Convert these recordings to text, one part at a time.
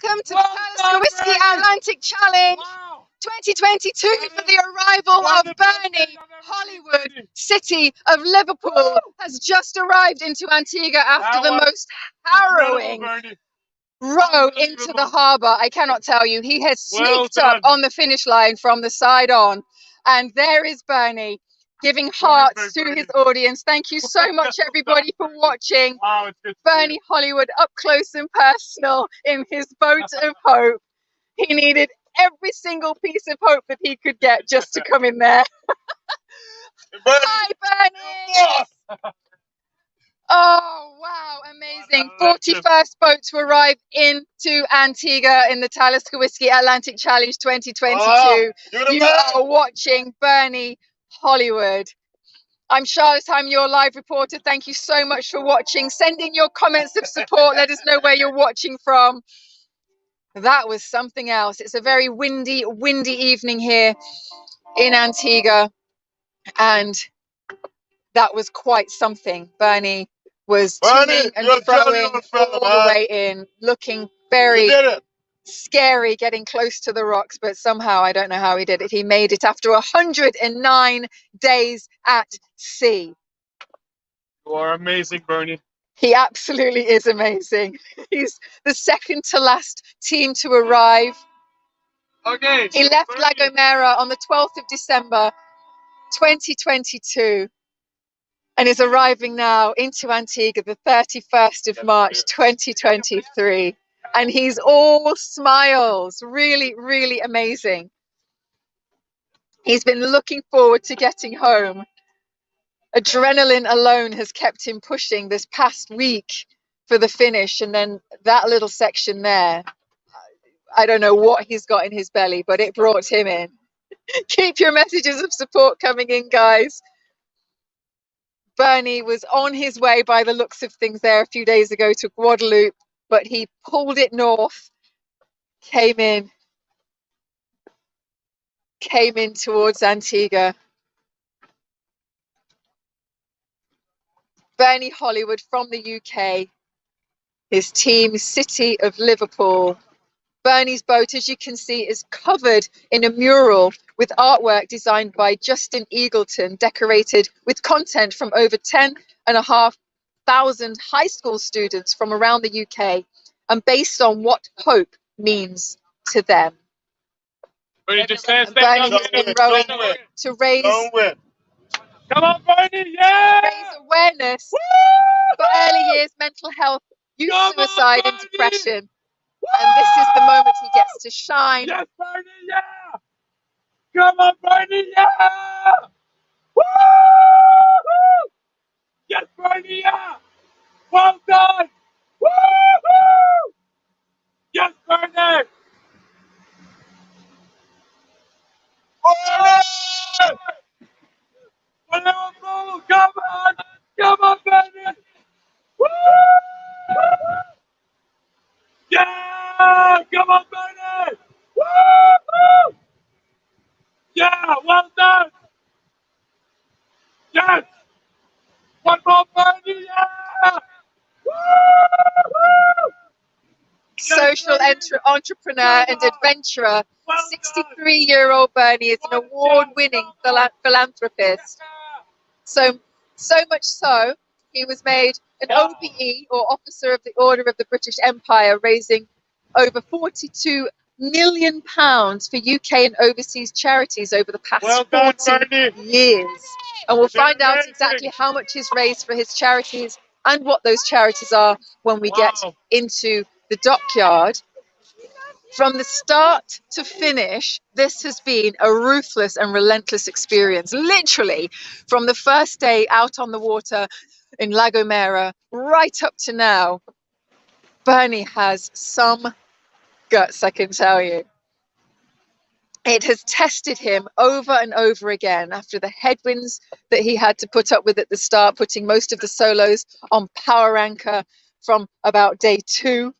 Welcome to the Talisker Whisky Atlantic Challenge 2022 for the arrival of Bernie Hollywood. City of Liverpool has just arrived into Antigua after the most harrowing row into the harbour. I cannot tell you. He has sneaked up on the finish line from the side on. And there is Bernie giving hearts to his audience. Thank you so much, everybody, for watching. Bernie Hollywood up close and personal in his boat of hope. He needed every single piece of hope that he could get just to come in there. Hi, Bernie! Oh, wow, amazing. 41st boat to arrive into Antigua in the Talisker Whisky Atlantic Challenge 2022. You are watching Bernie Hollywood. I'm Charlotte, I'm your live reporter. Thank you so much for watching. Send in your comments of support. Let us know where you're watching from. That was something else. It's a very windy evening here in Antigua. And that was quite something. Bernie was toing and froing all the way in, looking very scary, getting close to the rocks, but somehow, I don't know how he did it. He made it after 109 days at sea. You are amazing, Bernie. He absolutely is amazing. He's the second to last team to arrive. Okay. He left La Gomera on the 12th of December, 2022. And is arriving now into Antigua the 31st of March, 2023. And he's all smiles, really amazing. He's been looking forward to getting home. Adrenaline alone has kept him pushing this past week for the finish. And then that little section there, I don't know what he's got in his belly, but it brought him in. Keep your messages of support coming in, guys. Bernie was on his way, by the looks of things, there a few days ago to Guadeloupe, but he pulled it north, came in towards Antigua. Bernie Hollywood from the UK, his team, City of Liverpool. Bernie's boat, as you can see, is covered in a mural with artwork designed by Justin Eagleton, decorated with content from over 10,500 high school students from around the UK, and based on what hope means to them. Bernie, just stand Bernie has been rowing to raise, come on, Bernie, yeah! raise awareness for early years mental health, youth suicide and depression. And this is the moment he gets to shine. Yes, Bernie, yeah! Come on, Bernie, yeah! Woo! Yes, Bernie, yeah! Well done! Woo! Yes, Bernie! Liverpool, come on! Come on, Bernie! Woo! Yeah! Come on, Bernie! Woo! Yeah! Well done! Yes! One more, Bernie! Yeah! Woo! Social entrepreneur and adventurer, 63-year-old Bernie is an award-winning philanthropist. So much so, he was made an OBE, or Officer of the Order of the British Empire, raising over £42 million for UK and overseas charities over the past 40 years. And we'll find out exactly how much he's raised for his charities and what those charities are when we get into the dockyard. From the start to finish, this has been a ruthless and relentless experience. Literally, from the first day out on the water in La Gomera right up to now, Bernie has some guts, I can tell you. It has tested him over and over again after the headwinds that he had to put up with at the start, putting most of the solos on power anchor from about day 2.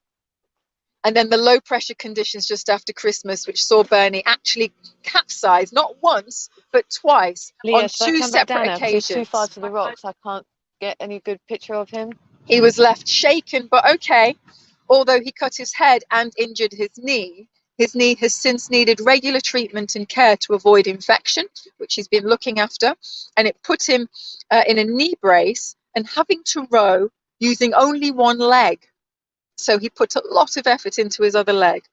And then the low pressure conditions just after Christmas, which saw Bernie actually capsize, not once, but twice, on 2 separate occasions. He's too far to the rocks. I can't get any good picture of him. He was left shaken, but okay. Although he cut his head and injured his knee has since needed regular treatment and care to avoid infection, which he's been looking after. And it put him in a knee brace and having to row using only one leg. So he put a lot of effort into his other leg.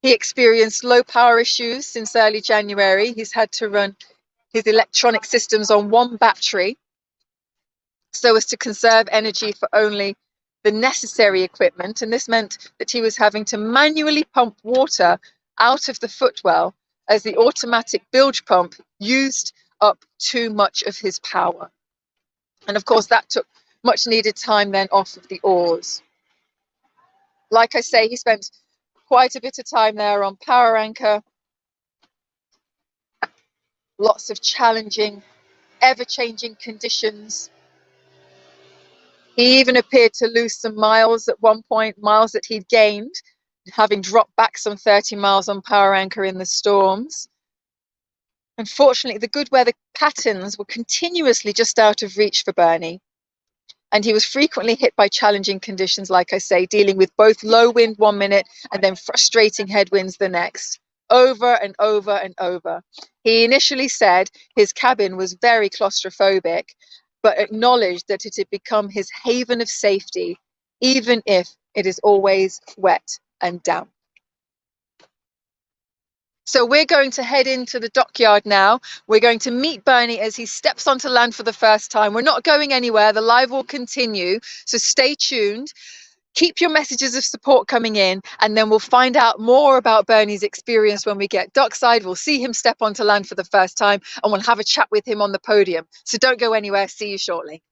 He experienced low power issues since early January. He's had to run his electronic systems on one battery so as to conserve energy for only the necessary equipment. And this meant that he was having to manually pump water out of the footwell as the automatic bilge pump used up too much of his power. And of course, that took much needed time then off of the oars. Like I say, he spent quite a bit of time there on power anchor. Lots of challenging, ever-changing conditions. He even appeared to lose some miles at one point, miles that he'd gained, having dropped back some 30 miles on power anchor in the storms. Unfortunately, the good weather patterns were continuously just out of reach for Bernie. And he was frequently hit by challenging conditions, like I say, dealing with both low wind 1 minute and then frustrating headwinds the next, over and over and over. He initially said his cabin was very claustrophobic, but acknowledged that it had become his haven of safety, even if it is always wet and damp. So we're going to head into the dockyard now. We're going to meet Bernie as he steps onto land for the first time. We're not going anywhere. The live will continue. So stay tuned. Keep your messages of support coming in, and then we'll find out more about Bernie's experience when we get dockside. We'll see him step onto land for the first time, and we'll have a chat with him on the podium. So don't go anywhere. See you shortly.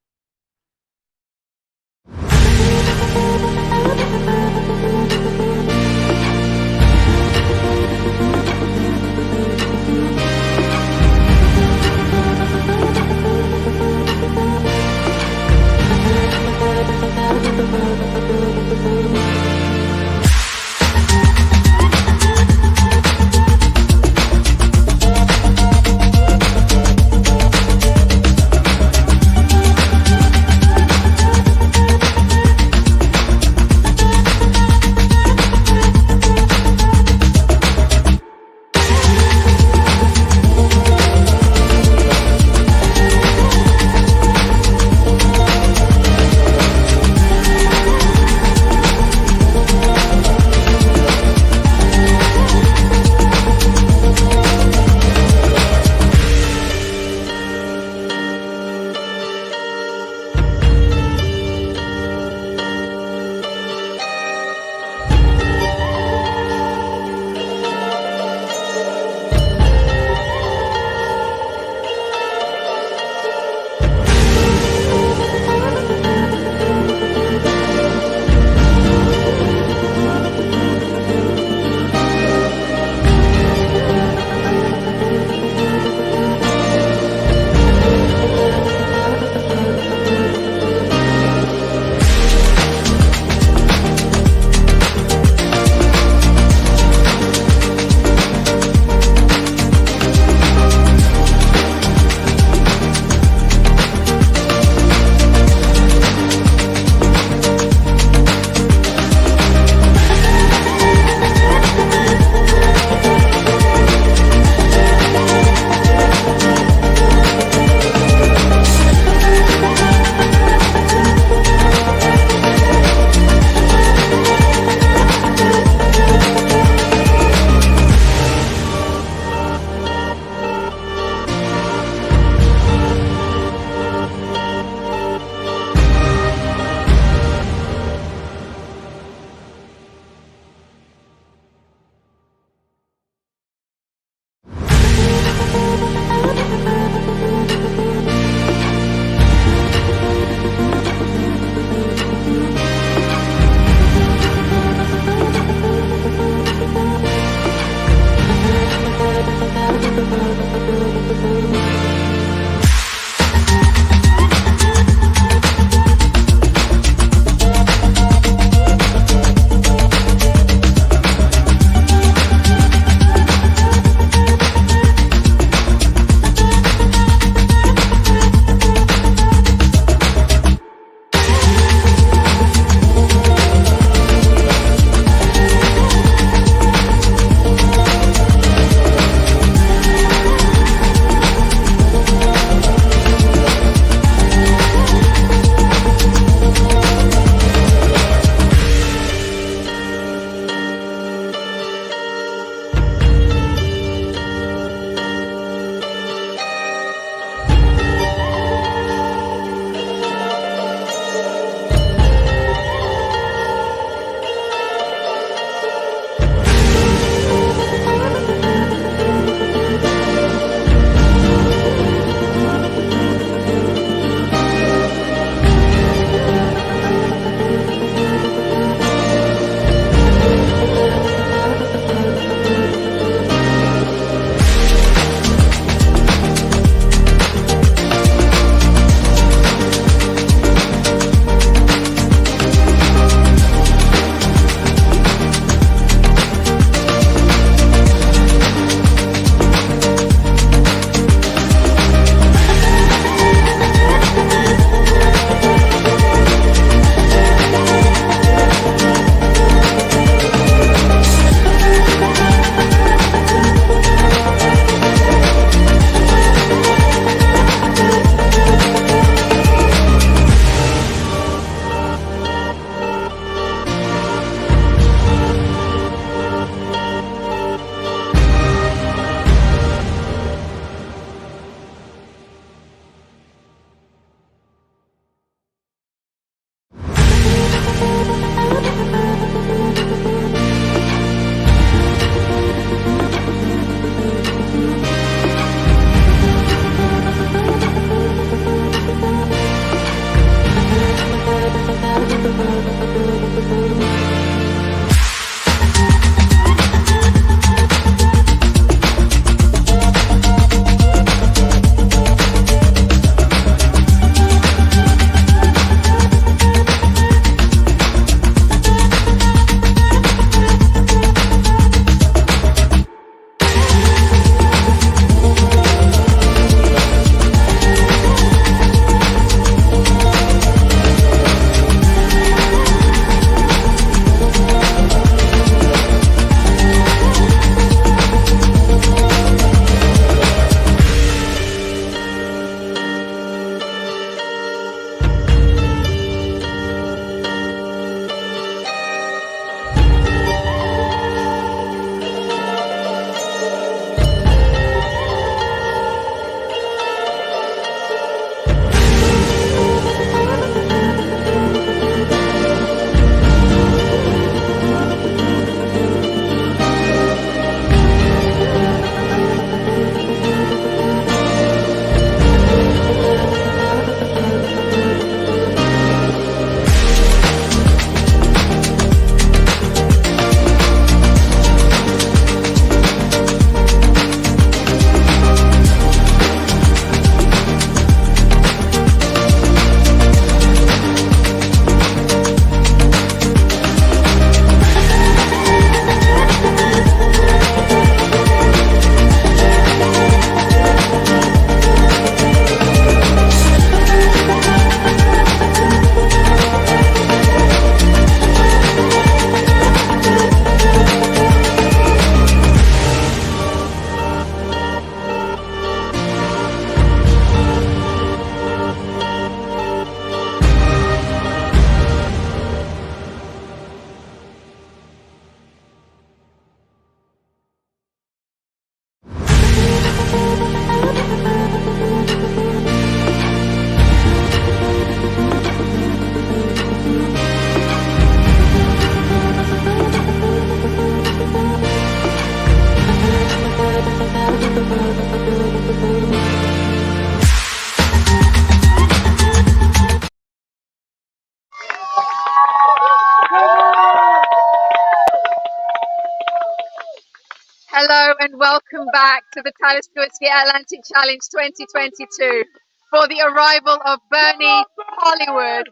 and welcome back to the Talisker Whisky Atlantic Challenge 2022 for the arrival of Bernie Hollywood.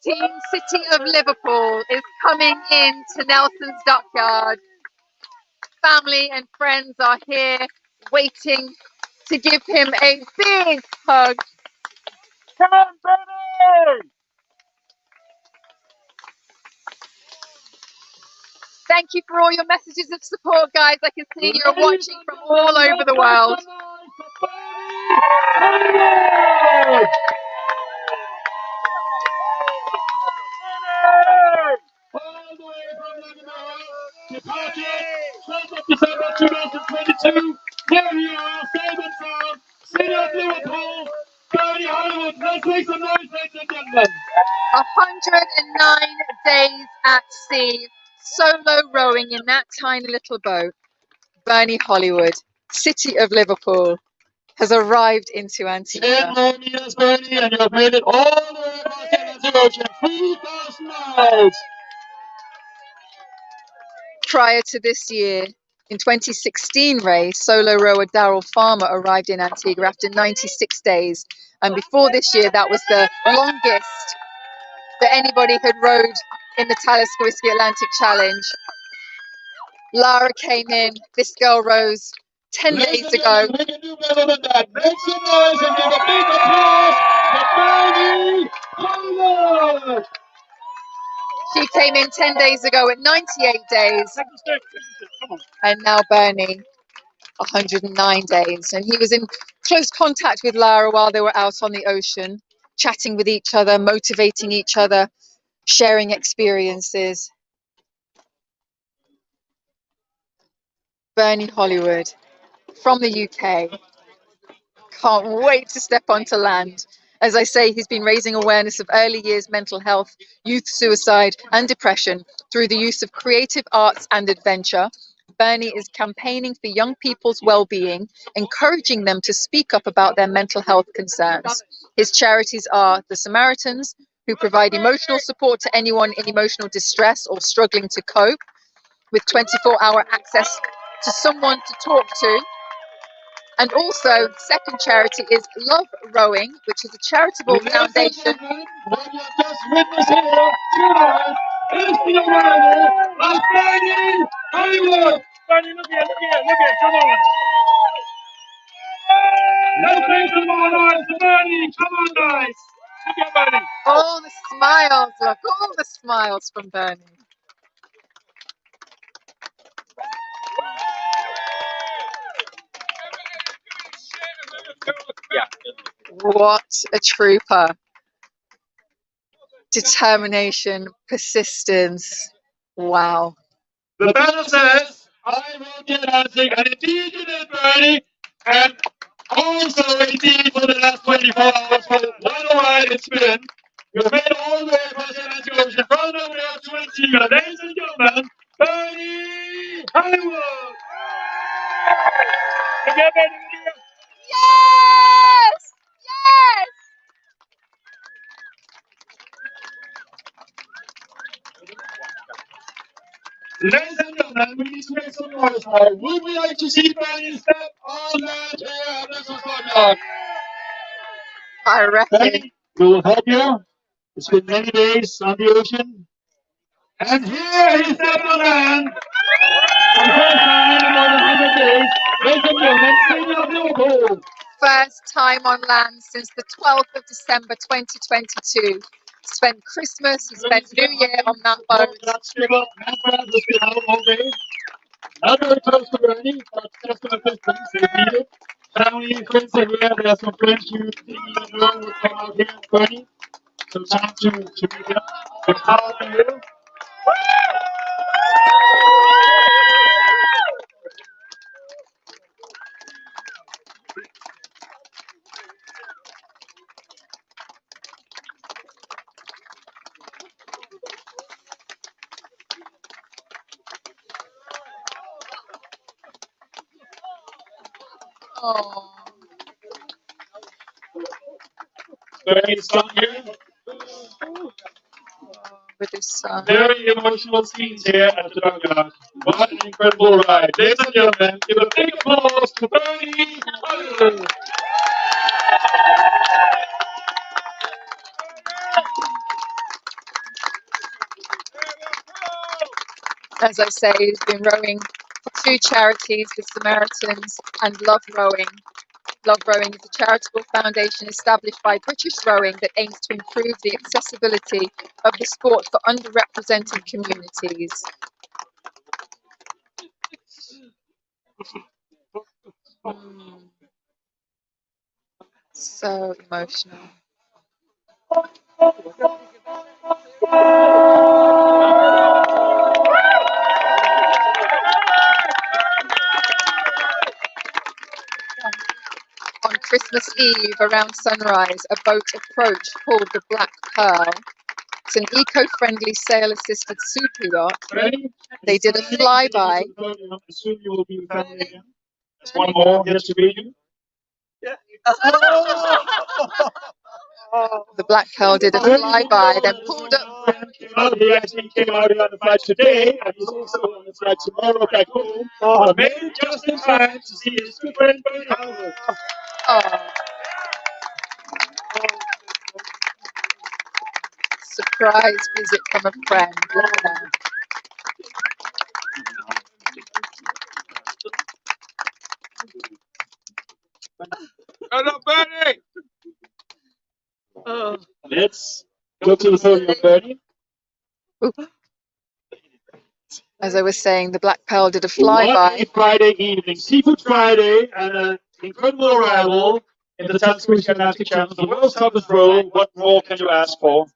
Team City of Liverpool is coming in to Nelson's Dockyard. Family and friends are here waiting to give him a big hug. Come on, Bernie! Thank you for all your messages of support, guys. I can see you're watching from all over the world. All the way from Liverpool, departure 12th of December 2022. Here you are, safe and sound, City of Liverpool, Bernie Hollywood. Let's make some noise, ladies and gentlemen. 109 days at sea, solo rowing in that tiny little boat. Bernie Hollywood, City of Liverpool, has arrived into Antigua. 10 more meters, Bernie, and you have made it all the way across the Atlantic Ocean. 3,000 miles. Prior to this year, in 2016, Ray, solo rower Daryl Farmer arrived in Antigua after 96 days. And before this year, that was the longest that anybody had rowed in the Talisker Whisky Atlantic Challenge. Lara came in, this girl rose 10 days ago. We can do better than that. Make some noise and give a big applause to Bernie Hollywood. She came in 10 days ago at 98 days. And now Bernie, 109 days. And he was in close contact with Lara while they were out on the ocean, chatting with each other, motivating each other, sharing experiences. Bernie Hollywood from the UK. Can't wait to step onto land. As I say, he's been raising awareness of early years mental health, youth suicide and depression through the use of creative arts and adventure. Bernie is campaigning for young people's well-being, encouraging them to speak up about their mental health concerns. His charities are the Samaritans, who provide emotional support to anyone in emotional distress or struggling to cope, with 24-hour access to someone to talk to. And also, second charity is Love Rowing, which is a charitable foundation. What you just witnessed here tonight is the arrival of Bernie Hollywood. Bernie, look here, come on. Let's make some more noise for Bernie. Come on, guys. Look at Bernie. All the smiles, look, all the smiles from Bernie. What a trooper. Determination, persistence. Wow. The banner says, I wrote the Atlantic, and indeed you did, Bernie. And also, indeed, for the last 24 hours, for what a ride it's been. You've made all the way across the Atlantic Ocean from over there to Antigua. Ladies and gentlemen, Bernie Hollywood. Yes! Yes! Ladies and gentlemen, we need to make some noise now. Would we like to see Bernie step on land here at Nelson's Dockyard? I reckon. Bernie, we will help you. It's been many days on the ocean. And here he stepped on land. For the first time in more than 100 days. Ladies and gentlemen, City of Liverpool. First time on land since the 12th of December 2022. Spent Christmas, he spent New Year on that boat. That's give up. Has been out all day. Not very close to Bernie, but just an assistance if needed. Family and friends are here. There are some friends you think you know will come out here and Bernie. Some time to meet them. The power to you. Oh. Bernie's song here. With the very emotional scenes here at the dockyard. What an incredible ride. Ladies and gentlemen, give a big applause to Bernie Hollywood. As I say, he's been rowing for 2 charities, the Samaritans and Love Rowing. Love Rowing is a charitable foundation established by British Rowing that aims to improve the accessibility of the sport for underrepresented communities. So emotional. On Christmas Eve, around sunrise, a boat approached called the Black Pearl. It's an eco-friendly sail-assisted super yacht. They did a flyby. Soon you will be with family again. There's one more yet to be you. The Black Pearl did a flyby, then pulled up. He actually came out here on the flight today, and he's also on the flight tomorrow back home. But made it just in time to see his good friend Bernie Hollywood. Surprise visit from a friend. Hello, Bernie! Let's go to the podium, Bernie. As I was saying, the Black Pearl did a What flyby. a Friday evening, Seafood Friday, and an incredible arrival in the Talisker Whisky Atlantic channel. The world's toughest row. What more can you ask for?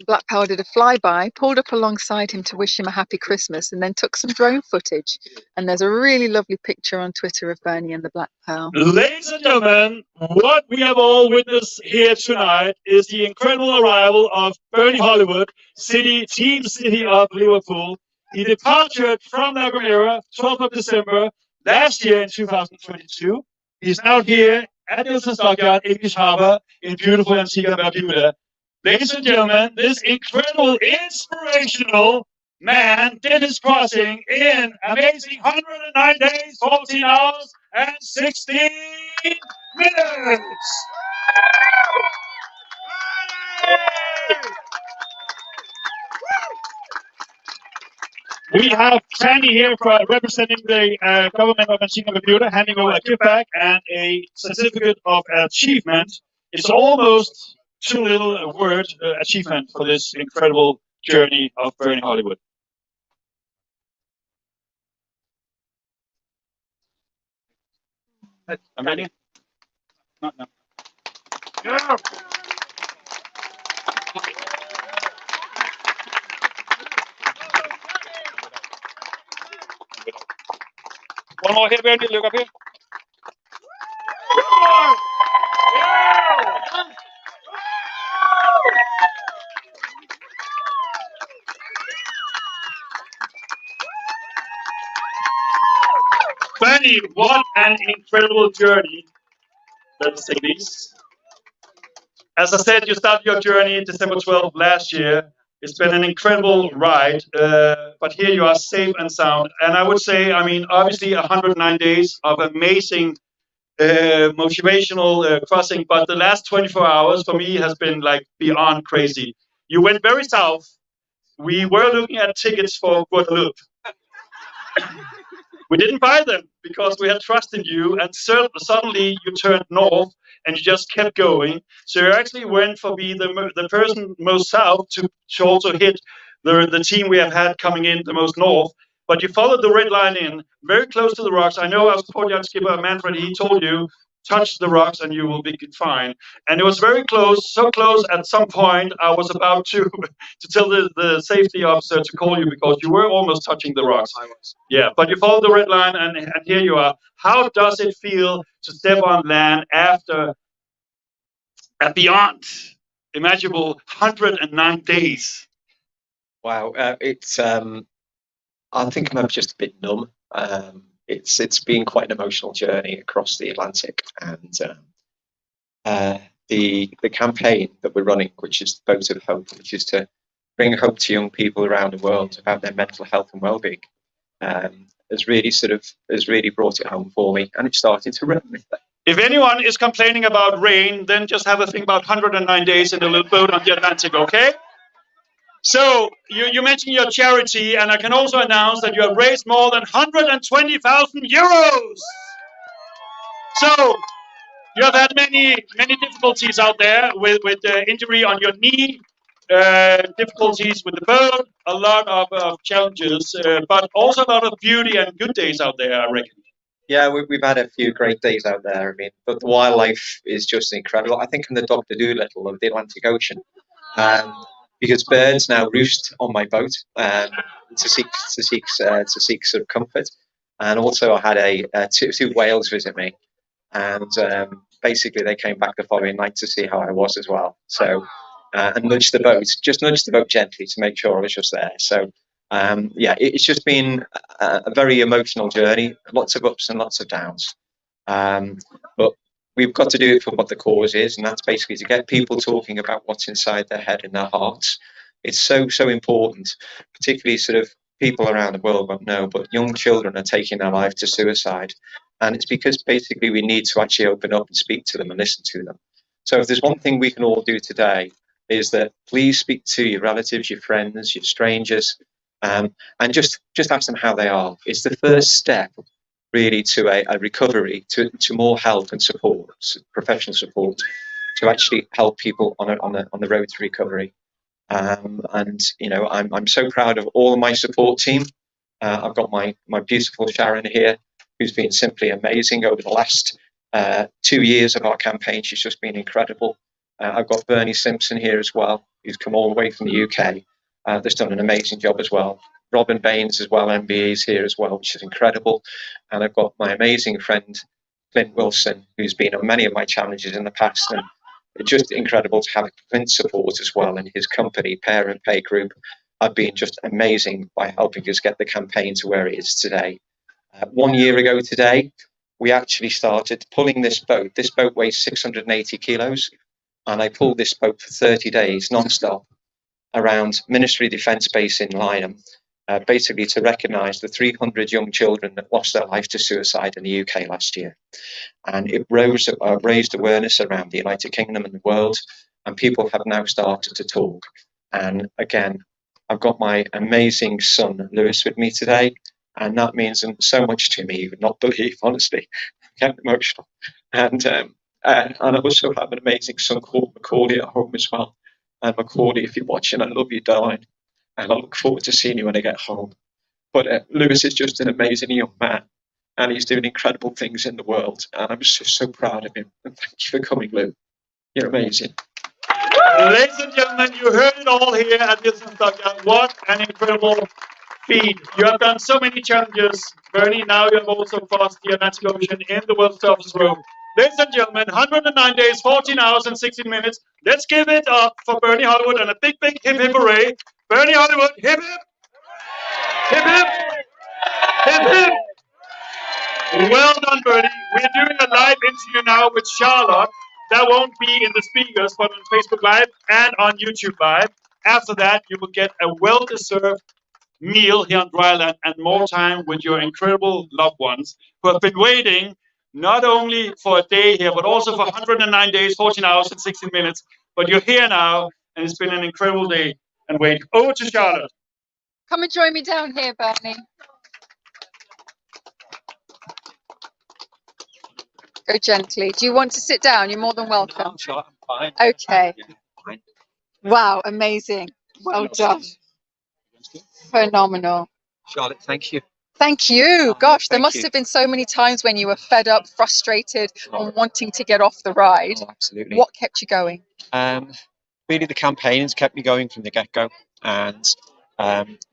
Black Pearl did a flyby, pulled up alongside him to wish him a happy Christmas, and then took some drone footage. And there's a really lovely picture on Twitter of Bernie and the Black Pearl. Ladies and gentlemen, what we have all witnessed here tonight is the incredible arrival of Bernie Hollywood, Team City of Liverpool. He departed from La Gomera 12th of December last year in 2022. He's now here at Nelson's Dockyard, English Harbour, in beautiful Antigua, Barbuda. Ladies and gentlemen, this incredible, inspirational man did his crossing in amazing 109 days, 14 hours, and 16 minutes. We have Sandy here representing the government of Antigua and Barbuda, handing over a gift bag and a certificate of achievement. It's almost too little a word achievement for this incredible journey of Bernie Hollywood. I'm ready. Not now. Yeah. One more here, Bernie. Look up here. Bernie, what an incredible journey. Let's take these. As I said, you started your journey December 12th last year. It's been an incredible ride, but here you are safe and sound. And I would say, I mean, obviously 109 days of amazing motivational crossing, but the last 24 hours for me has been like beyond crazy. You went very south. We were looking at tickets for Guadeloupe. We didn't buy them because we had trust in you, and suddenly you turned north and you just kept going. So you actually went for being the person most south to also hit the team we have had coming in the most north. But you followed the red line in, very close to the rocks. I know our support yacht skipper, Manfred, he told you, touch the rocks and you will be fine. And it was very close, so close at some point I was about to tell the safety officer to call you because you were almost touching the rocks. Yeah, but you followed the red line and here you are. How does it feel to step on land after a beyond imaginable 109 days? Wow, it's I think I'm just a bit numb. It's been quite an emotional journey across the Atlantic, and the campaign that we're running, which is Boat of Hope, which is to bring hope to young people around the world about their mental health and well-being has really brought it home for me, and it started to run. If anyone is complaining about rain, then just have a think about 109 days in a little boat on the Atlantic, okay? So you mentioned your charity, and I can also announce that you have raised more than 120,000 euros. So you have had many difficulties out there with injury on your knee, difficulties with the boat, a lot of challenges, but also a lot of beauty and good days out there, I reckon. Yeah, we've had a few great days out there. I mean, but the wildlife is just incredible. I think I'm the Dr. Dolittle of the Atlantic Ocean, because birds now roost on my boat to seek sort of comfort. And also, I had two whales visit me, and basically they came back the following night to see how I was as well. So, and nudged the boat gently to make sure I was just there. So. Yeah, it's just been a very emotional journey, lots of ups and lots of downs. But we've got to do it for what the cause is, and that's basically to get people talking about what's inside their head and their hearts. It's so important, particularly sort of people around the world won't know, but young children are taking their life to suicide. And it's because basically we need to actually open up and speak to them and listen to them. So if there's one thing we can all do today, is that please speak to your relatives, your friends, your strangers, and just ask them how they are. It's the first step, really, to a recovery, to more help and support, professional support, to actually help people on the road to recovery. And you know, I'm so proud of all of my support team. I've got my beautiful Sharon here, who's been simply amazing over the last 2 years of our campaign. She's just been incredible. I've got Bernie Simpson here as well, who's come all the way from the UK. That's done an amazing job as well. Robin Baines as well, MBE, is here as well, which is incredible. And I've got my amazing friend, Clint Wilson, who's been on many of my challenges in the past. And it's just incredible to have Clint's support as well, and his company, Parent Pay Group, have been just amazing by helping us get the campaign to where it is today. 1 year ago today, we actually started pulling this boat. This boat weighs 680 kilos, and I pulled this boat for 30 days non-stop around Ministry of Defence base in Lynham, basically to recognise the 300 young children that lost their life to suicide in the UK last year. And it raised awareness around the United Kingdom and the world, and people have now started to talk. And again, I've got my amazing son, Lewis, with me today, and that means so much to me, you would not believe, honestly. I get emotional. And I also have an amazing son called Macaulay at home as well. And Macaulay, if you're watching, I love you, darling. And I look forward to seeing you when I get home. But Lewis is just an amazing young man, and he's doing incredible things in the world. And I'm just so proud of him. And thank you for coming, Lou. You're amazing. Ladies and gentlemen, you heard it all here at this dockyard. What an incredible feat. You have done so many challenges. Bernie, now you have also crossed the Atlantic Ocean in the world's toughest road. Ladies and gentlemen, 109 days, 14 hours and 16 minutes. Let's give it up for Bernie Hollywood and a big hip hip hooray. Bernie Hollywood, hip hip! Hip hip! Hip hip! Well done, Bernie. We're doing a live interview now with Charlotte. That won't be in the speakers, but on Facebook Live and on YouTube Live. After that, you will get a well-deserved meal here on dry land and more time with your incredible loved ones who have been waiting not only for a day here, but also for 109 days, 14 hours and 16 minutes. But you're here now, and it's been an incredible day and wait. Over to Charlotte. Come and join me down here, Bernie. Go gently. Do you want to sit down? You're more than welcome. No, Charlotte, I'm fine. Okay. Yeah, fine. Wow, amazing. Well done. Phenomenal. Charlotte, thank you. Thank you. Gosh, there must you. have been so many times when you were fed up, frustrated, and wanting to get off the ride. Oh, absolutely. What kept you going? Really, the campaign has kept me going from the get-go. And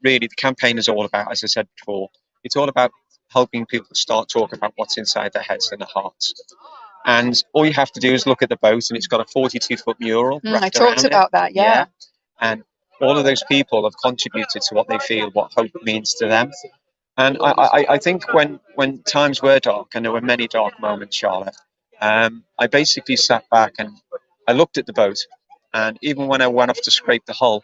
really, the campaign is all about, as I said before, it's all about helping people start talking about what's inside their heads and their hearts. And all you have to do is look at the boat, and it's got a 42-foot mural. I talked about that, yeah. And all of those people have contributed to what they feel, what hope means to them. And I think when times were dark, and there were many dark moments, Charlotte, I basically sat back and I looked at the boat, and even when I went off to scrape the hull,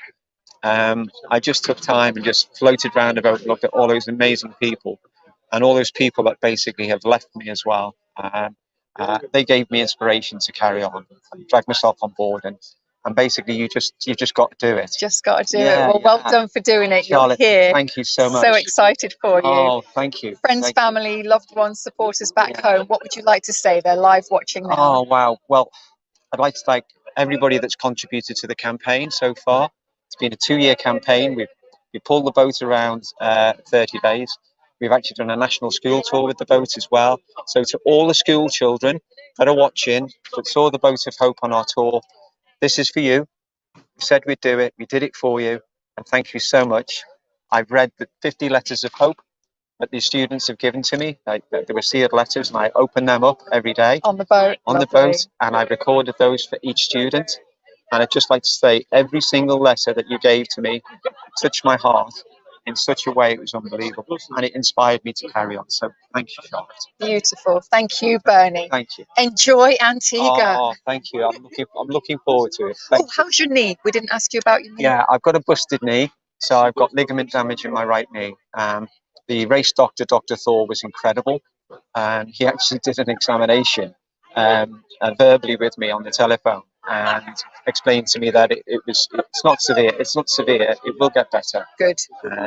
I just took time and just floated round about, looked at all those amazing people, and all those people that basically have left me as well. They gave me inspiration to carry on, and drag myself on board, and basically you just got to do it. Just got to do it. Well, well done for doing it. Charlotte, you're here. Thank you so much. So excited for you. Oh, thank you. Friends, family, loved ones, supporters back home. What would you like to say? They're live watching now. Oh wow. Well, I'd like to thank everybody that's contributed to the campaign so far. It's been a 2-year campaign. We pulled the boat around 30 days. We've actually done a national school tour with the boat as well. So to all the school children that are watching, that saw the Boat of Hope on our tour, this is for you. We said we'd do it. We did it for you. And thank you so much. I've read the 50 letters of hope that these students have given to me. They were sealed letters, and I open them up every day. On the boat. On the boat, and I recorded those for each student. And I'd just like to say, every single letter that you gave to me touched my heart in such a way, it was unbelievable, and it inspired me to carry on. So thank you, Charlotte. Beautiful. Thank you, Bernie. Thank you. Enjoy Antigua. Oh, thank you. I'm looking forward to it. How's your knee? We didn't ask you about your knee. Yeah, I've got a busted knee, so I've got ligament damage in my right knee. The race doctor, Dr. Thor, was incredible. He actually did an examination verbally with me on the telephone and explained to me that it's not severe. It's not severe. It will get better. Good.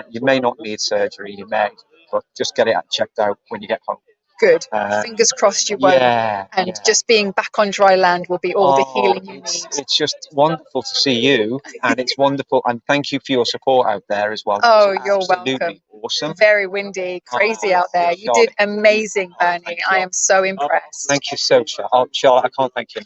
You may not need surgery. You may, but just get it checked out when you get home. Good. Fingers crossed you won't. And just being back on dry land will be all the healing you need. It's just wonderful to see you, and it's wonderful. And thank you for your support out there as well. Oh, you're welcome. Awesome. Very windy, crazy out there. You did amazing, Bernie. I am so impressed. Thank you so much. Charlotte, I can't thank you.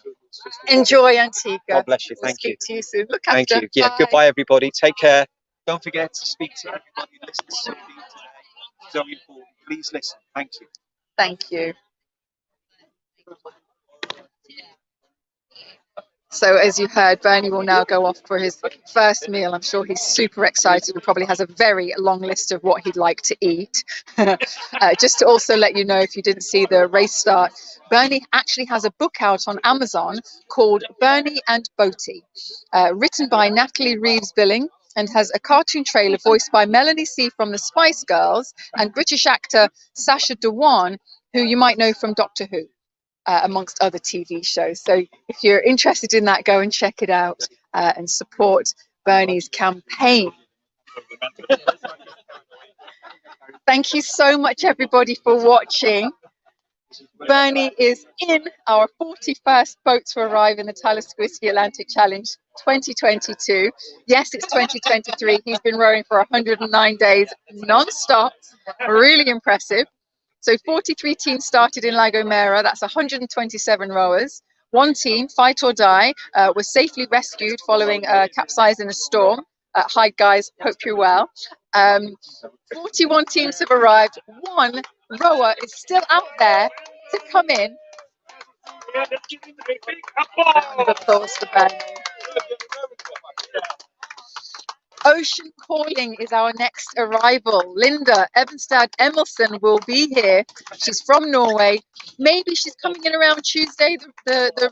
Enjoy Antigua. God bless you. Thank you. Speak to you soon. Look after. Thank you. Yeah. Bye. Goodbye, everybody. Take care. Don't forget to speak to everybody who listens to me today. So important. Please listen. Thank you. Thank you. So as you heard, Bernie will now go off for his first meal. I'm sure he's super excited. He probably has a very long list of what he'd like to eat. Just to also let you know, if you didn't see the race start, Bernie actually has a book out on Amazon called Bernie and Boaty, written by Natalie Reeves-Billing, and has a cartoon trailer voiced by Melanie C from the Spice Girls and British actor Sacha Dhawan, who you might know from Doctor Who. Amongst other TV shows. So if you're interested in that, go and check it out and support Bernie's campaign. Thank you so much, everybody, for watching. Bernie is in our 41st boat to arrive in the Talisker Whisky Atlantic Challenge 2022. Yes, it's 2023. He's been rowing for 109 days non-stop. Really impressive. So 43 teams started in La Gomera. That's 127 rowers. One team, Fight or Die, was safely rescued following a capsize in a storm. Hi, guys. Hope you're well. 41 teams have arrived. One rower is still out there to come in. Round of applause for Bernie. Ocean Calling is our next arrival. Linda Ebenstad Emelson will be here. She's from Norway. Maybe she's coming in around Tuesday. The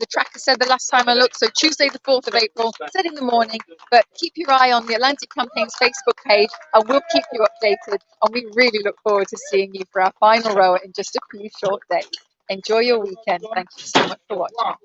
tracker said the last time I looked, so Tuesday the 4th of April, said in the morning. But keep your eye on the Atlantic Campaign's Facebook page, and we'll keep you updated. And we really look forward to seeing you for our final rower in just a few short days. Enjoy your weekend. Thank you so much for watching.